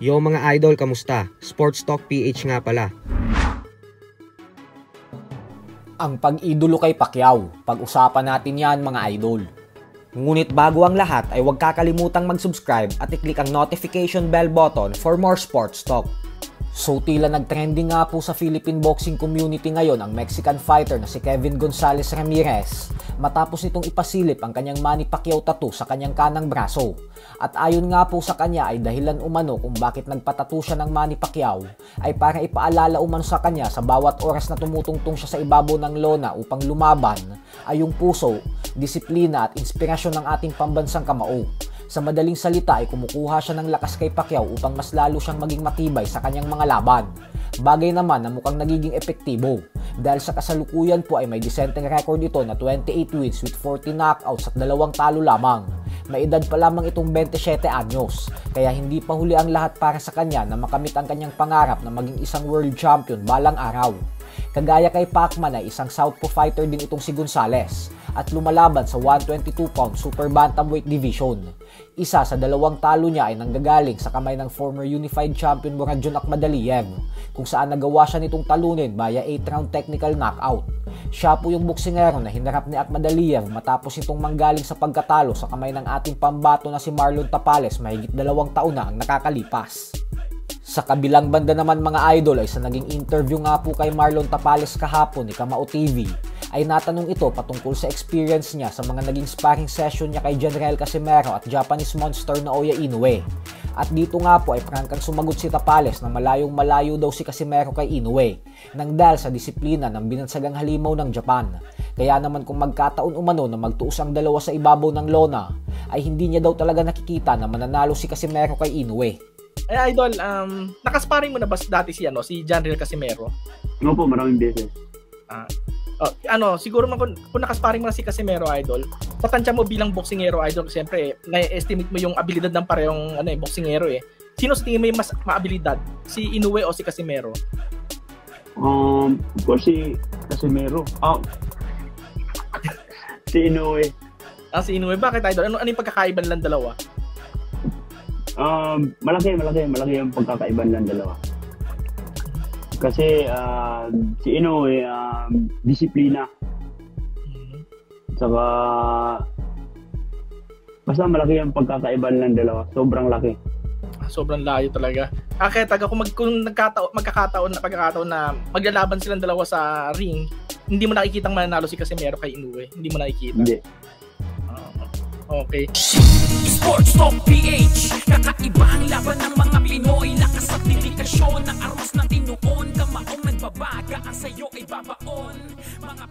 Yo mga idol, kamusta? Sports Talk PH nga pala. Ang pag-idolo kay Pacquiao, pag-usapan natin yan mga idol. Ngunit bago ang lahat ay huwag kakalimutang mag-subscribe at i-click ang notification bell button for more sports talk. So tila nag-trending nga po sa Philippine boxing community ngayon ang Mexican fighter na si Kevin Gonzalez Ramirez matapos nitong ipasilip ang kanyang Manny Pacquiao tattoo sa kanyang kanang braso. At ayon nga po sa kanya ay dahilan umano kung bakit nagpatattoo siya ng Manny Pacquiao ay para ipaalala umano sa kanya sa bawat oras na tumutungtong siya sa ibabaw ng lona upang lumaban ay yung puso, disiplina at inspirasyon ng ating pambansang kamao. Sa madaling salita ay kumukuha siya ng lakas kay Pacquiao upang mas lalo siyang maging matibay sa kanyang mga laban. Bagay naman na mukhang nagiging epektibo dahil sa kasalukuyan po ay may disenteng record ito na 28 wins with 40 knockouts at 2 talo lamang. May edad pa lamang itong 27 anyos kaya hindi pa huli ang lahat para sa kanya na makamit ang kanyang pangarap na maging isang world champion balang araw. Kagaya kay Pacman ay isang southpaw fighter din itong si Gonzalez at lumalaban sa 122-pound super bantamweight division. Isa sa 2 talo niya ay nanggagaling sa kamay ng former unified champion Muradjon Akhmadaliev kung saan nagawa siya nitong talunin via 8-round technical knockout. Siya po yung boksingero na hinarap ni Akhmadaliev matapos itong manggaling sa pagkatalo sa kamay ng ating pambato na si Marlon Tapales mahigit 2 taon na ang nakakalipas. Sa kabilang banda naman mga idol ay sa naging interview nga po kay Marlon Tapales kahapon ni Kamao TV ay natanong ito patungkol sa experience niya sa mga naging sparring session niya kay General Casimero at Japanese monster na Oya Inoue. At dito nga po ay prangkang sumagot si Tapales na malayong malayo daw si Casimero kay Inoue nang dahil sa disiplina ng binansagang halimaw ng Japan. Kaya naman kung magkataon umano na magtuos ang dalawa sa ibabaw ng lona ay hindi niya daw talaga nakikita na mananalo si Casimero kay Inoue. Idol, nakasparing mo na ba dati si Janriel Casimero? Oo po, maraming beses. Siguro man kung nakasparing mo na si Casimero, idol, tatansya mo bilang boksingero, idol, siyempre, na-estimate mo yung abilidad ng parehong boksingero eh. Sino sa tingin mo yung mas maabilidad? Si Inoue o si Casimero? Of course, si Casimero. Si Inoue. Si Inoue. Bakit, idol? Ano yung pagkakaiba nilang dalawa? Malaki ang pagkakaiba ng dalawa. Kasi si Inoue disiplina. Saka basta malaki ang pagkakaiba ng dalawa. Sobrang laki. Sobrang layo talaga. Kaya kung magkakataon na maglalaban silang dalawa sa ring, hindi mo nakikitang mananalo si Casimero kay Inoue. Hindi mo nakikita. Hindi. Okay. Sports Talk PH, kakaiba ang laban ng mga Pinoy. Lakas at dedikasyon ng armas ng tinuon. Kamaong nagbabaga, ang sayo ay babaon. Mga